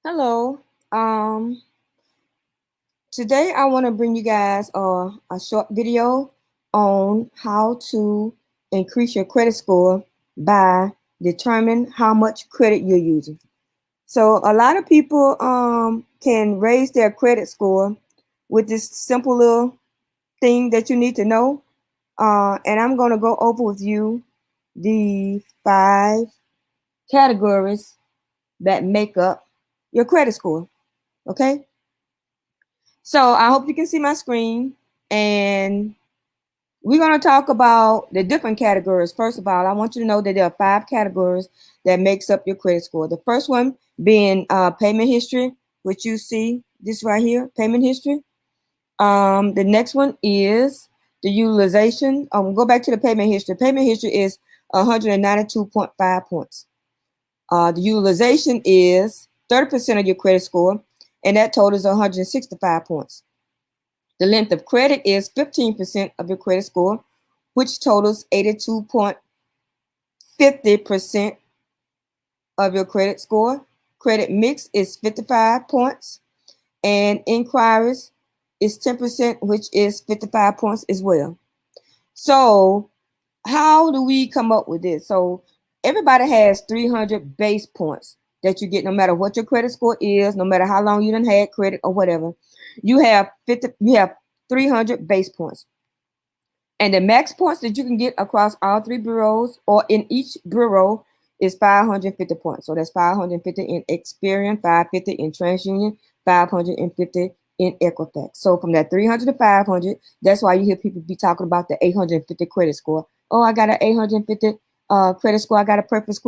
Hello. Um, Today I want to bring you guys a short video on how to increase your credit score by determining how much credit you're using. So a lot of people can raise their credit score with this simple little thing that you need to know. And I'm going to go over with you the 5 categories that make up your credit score. Okay. So I hope you can see my screen, and we're going to talk about the different categories. First of all, I want you to know that there are 5 categories that makes up your credit score. The first one being payment history, which you see this right here, payment history. The next one is the utilization. Go back to the payment history. Payment history is 192.5 points. The utilization is 30% of your credit score, and that totals 165 points. The length of credit is 15% of your credit score, which totals 82.50% of your credit score. Credit mix is 55 points, and inquiries is 10%, which is 55 points as well. So how do we come up with this? So everybody has 300 base points that you get no matter what your credit score is, no matter how long you done had credit or whatever. You have 300 base points. And the max points that you can get across all 3 bureaus or in each bureau is 550 points. So that's 550 in Experian, 550 in TransUnion, 550 in Equifax. So from that 300 to 500, that's why you hear people be talking about the 850 credit score. Oh, I got an 850 credit score. I got a perfect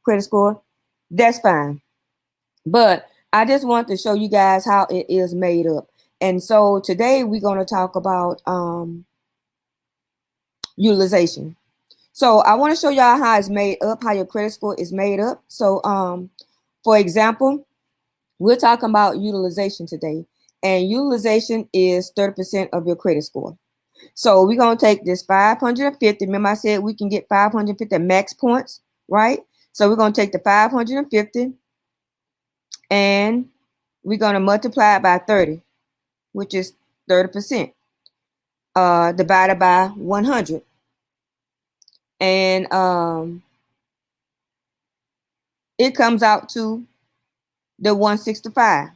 credit score. That's fine. But I just want to show you guys how it is made up. And so today we're going to talk about utilization. So I want to show y'all how it's made up, how your credit score is made up. So for example, we're talking about utilization today, and utilization is 30% of your credit score. So we're going to take this 550. Remember I said we can get 550 max points, right? So we're going to take the 550 and we're going to multiply it by 30, which is 30%, divided by 100. And it comes out to the 165.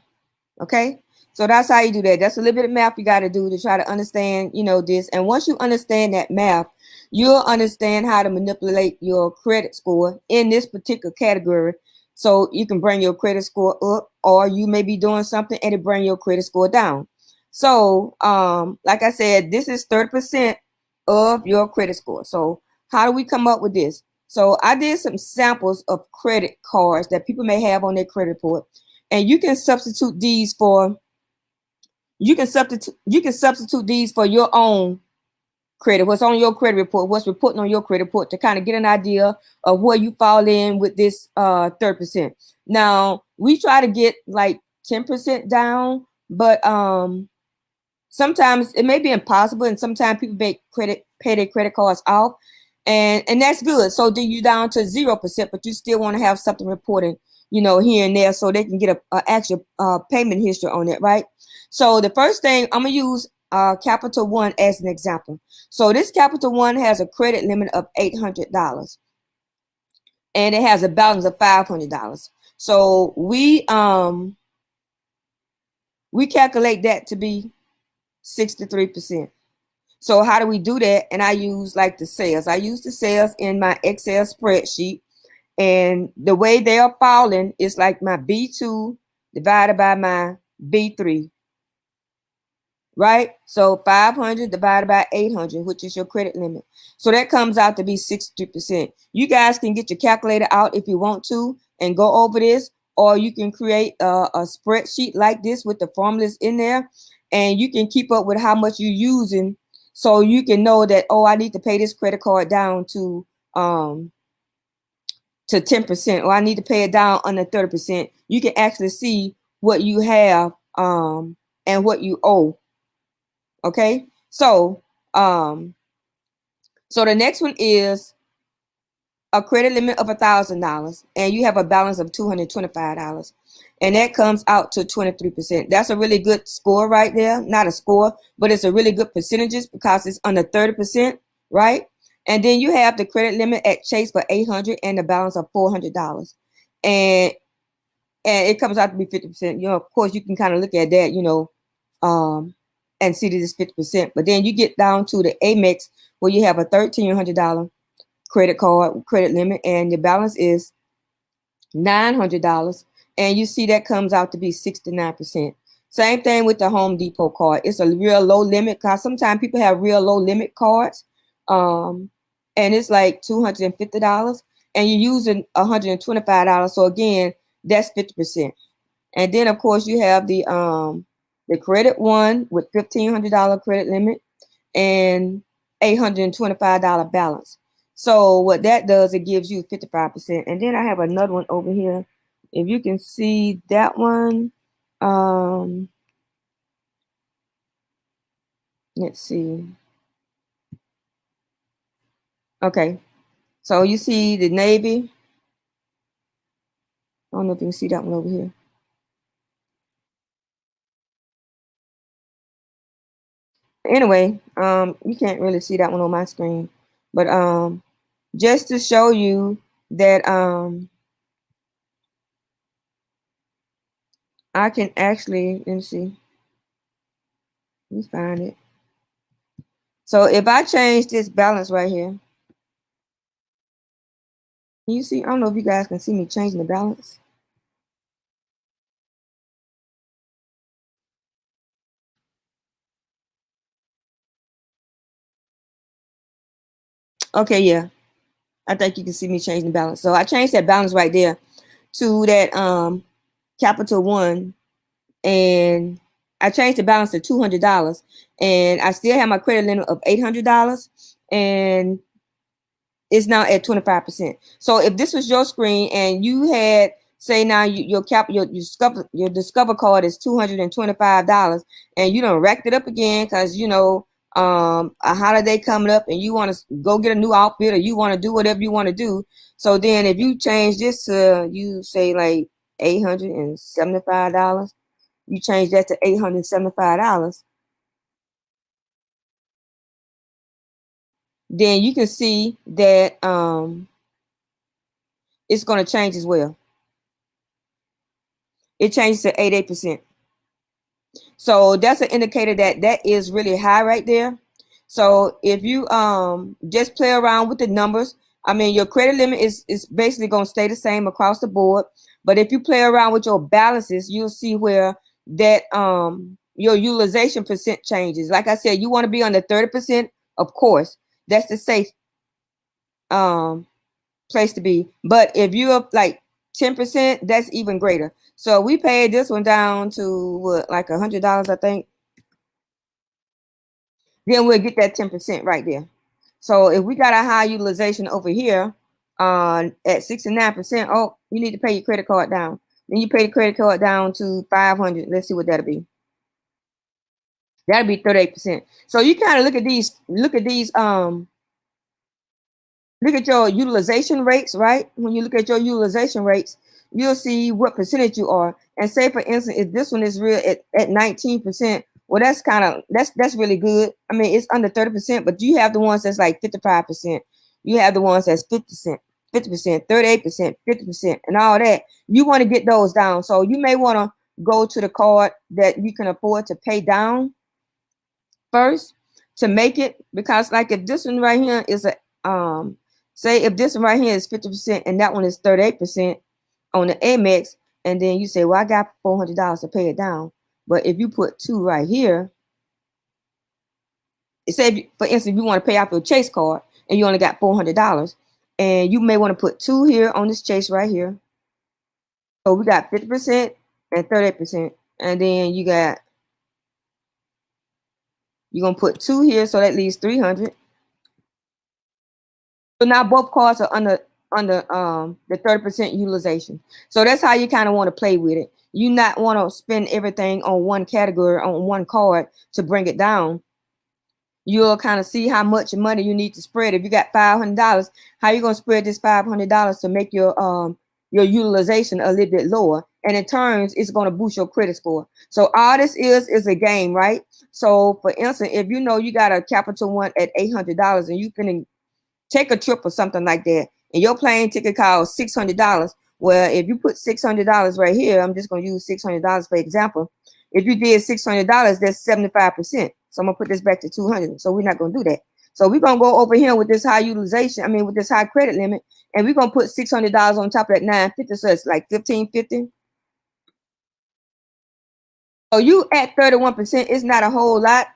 Okay, so that's how you do that. That's a little bit of math you got to do to try to understand, this. And once you understand that math, you'll understand how to manipulate your credit score in this particular category, so you can bring your credit score up, or you may be doing something and it bring your credit score down. So like I said, this is 30% of your credit score. So how do we come up with this? So I did some samples of credit cards that people may have on their credit report, and you can substitute these for these for your own credit, what's on your credit report, what's reporting on your credit report, to kind of get an idea of where you fall in with this 30%. Now we try to get like 10% down, but sometimes it may be impossible, and sometimes people pay their credit cards off, and that's good. So then you down to 0%, but you still want to have something reporting, here and there, so they can get a actual payment history on it, right? So the first thing I'm gonna use Capital One as an example. So this Capital One has a credit limit of $800, and it has a balance of $500. So we calculate that to be 63%. So how do we do that? And I use like the sales. I use the sales in my Excel spreadsheet, and the way they are falling is like my B2 divided by my B3, right? So 500 divided by 800, which is your credit limit. So that comes out to be 60%. You guys can get your calculator out if you want to and go over this, or you can create a spreadsheet like this with the formulas in there, and you can keep up with how much you're using, so you can know that, oh, I need to pay this credit card down to 10%, or I need to pay it down under 30%. You can actually see what you have and what you owe. Okay, so the next one is a credit limit of $1,000 and you have a balance of $225, and that comes out to 23%. That's a really good score right there. Not a score, but it's a really good percentages because it's under 30%, right? And then you have the credit limit at Chase for $800 and the balance of $400, and it comes out to be 50%. You know, of course, you can kind of look at that, and see that it's 50%. But then you get down to the Amex where you have a $1,300 credit limit, and the balance is $900, and you see that comes out to be 69%. Same thing with the Home Depot card. It's a real low limit because sometimes people have real low limit cards, and it's like $250, and you're using $125. So again, that's 50%. And then of course you have the credit one with $1,500 credit limit and $825 balance. So what that does, it gives you 55%. And then I have another one over here. If you can see that one, let's see. Okay, so you see the Navy. I don't know if you can see that one over here. Anyway, you can't really see that one on my screen, but just to show you that I can actually, let me see. Let me find it. So if I change this balance right here, you see, I don't know if you guys can see me changing the balance. Okay, yeah. I think you can see me changing the balance. So I changed that balance right there to that Capital One, and I changed the balance to $200, and I still have my credit limit of $800, and it's now at 25%. So if this was your screen and you had, say now your Discover card is $225, and you done racked it up again because a holiday coming up and you want to go get a new outfit or you want to do whatever you want to do. So then if you change this to, you say like $875, you change that to $875, then you can see that it's going to change as well. It changes to 88%. So that's an indicator that that is really high right there. So if you just play around with the numbers, I mean, your credit limit is basically going to stay the same across the board. But if you play around with your balances, you'll see where that your utilization percent changes. Like I said, you want to be under 30%, of course. That's the safe place to be. But if you're up like 10%, that's even greater. So we paid this one down to what, like $100, I think. Then we'll get that 10% right there. So if we got a high utilization over here at 69%, oh, you need to pay your credit card down. Then you pay the credit card down to 500. Let's see what that'll be. That'll be 38%. So you kind of look at these look at your utilization rates, right? When you look at your utilization rates, you'll see what percentage you are. And say, for instance, if this one is real at 19%, well, that's really good. I mean, it's under 30%, but you have the ones that's like 55%. You have the ones that's 50%, 38%, 50%, and all that. You want to get those down. So you may want to go to the card that you can afford to pay down first to make it, because like if this one right here is a say if this one right here is 50% and that one is 38% on the Amex, and then you say, well, I got $400 to pay it down. But if you put 2 right here, say for instance, if you want to pay off your Chase card and you only got $400, and you may want to put 2 here on this Chase right here. So we got 50% and 38%, and then you're gonna put 2 here, so that leaves 300. So now both cards are under the 30% utilization. So that's how you kind of want to play with it. You not want to spend everything on one category on one card to bring it down. you'll kind of see how much money you need to spread. If you got $500, how you gonna spread this $500 to make your utilization a little bit lower? And in turns, it's gonna boost your credit score. So all this is a game, right? So for instance, if you know you got a Capital One at $800 and you can take a trip or something like that, and your plane ticket costs $600. Well, if you put $600 right here, I'm just gonna use $600 for example. If you did $600, that's 75%. So I'm gonna put this back to 200. So we're not gonna do that. So we're gonna go over here with this high utilization. I mean, with this high credit limit, and we're gonna put $600 on top of that 950. So it's like 1550. So you at 31%. It's not a whole lot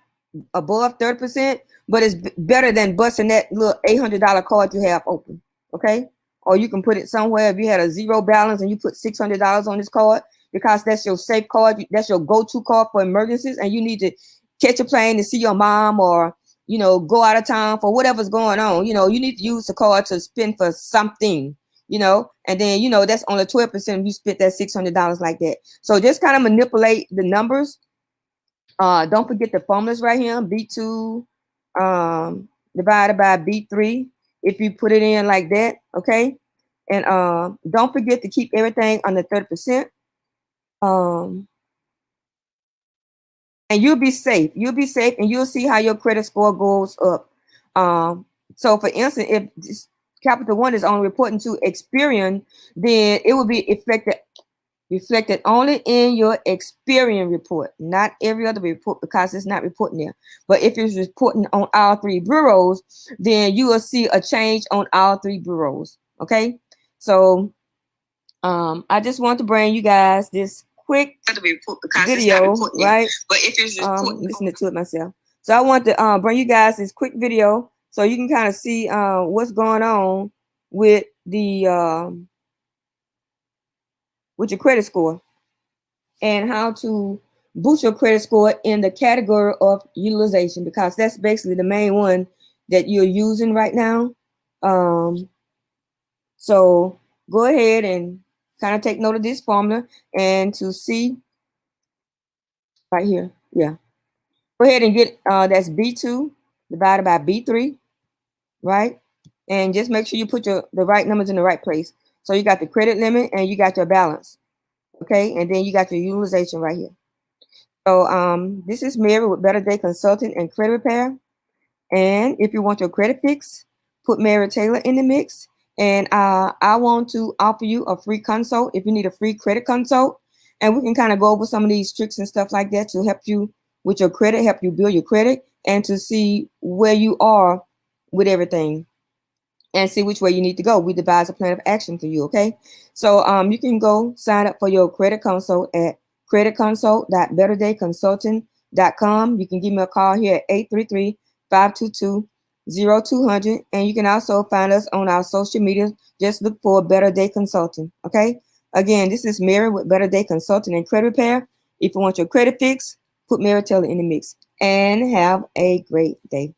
above 30%, but it's better than busting that little $800 card you have open. Okay. Or you can put it somewhere. If you had a zero balance and you put $600 on this card, because that's your safe card, that's your go-to card for emergencies, and you need to catch a plane to see your mom, or go out of town for whatever's going on. You need to use the card to spend for something. And then that's only 12% you spent that $600 like that. So just kind of manipulate the numbers. Don't forget the formulas right here. B2 divided by B3. If you put it in like that, okay. And don't forget to keep everything under 30%. And you'll be safe. You'll be safe, and you'll see how your credit score goes up. So for instance, if this Capital One is only reporting to Experian, then it will be reflected only in your Experian report, not every other report, because it's not reporting there. But if it's reporting on all three bureaus, then you will see a change on all three bureaus. Okay. So I just want to bring you guys this quick video, right? But if it's listening to it myself. So I want to bring you guys this quick video so you can kind of see what's going on with the with your credit score, and how to boost your credit score in the category of utilization, because that's basically the main one that you're using right now. So go ahead and kind of take note of this formula, and to see right here. Yeah. Go ahead and get that's B2 divided by B3, right? And just make sure you put the right numbers in the right place. So you got the credit limit and you got your balance. Okay, and then you got your utilization right here. So this is Mary with Better Day Consulting and Credit Repair. And if you want your credit fix, put Mary Taylor in the mix. And I want to offer you a free consult if you need a free credit consult. And we can kind of go over some of these tricks and stuff like that to help you with your credit, help you build your credit, and to see where you are with everything, and see which way you need to go. We devise a plan of action for you, okay? So you can go sign up for your credit consult at creditconsult.betterdayconsulting.com. You can give me a call here at 833-522-0200, and you can also find us on our social media. Just look for Better Day Consulting, okay? Again, this is Mary with Better Day Consulting and Credit Repair. If you want your credit fix, put Mary Taylor in the mix, and have a great day.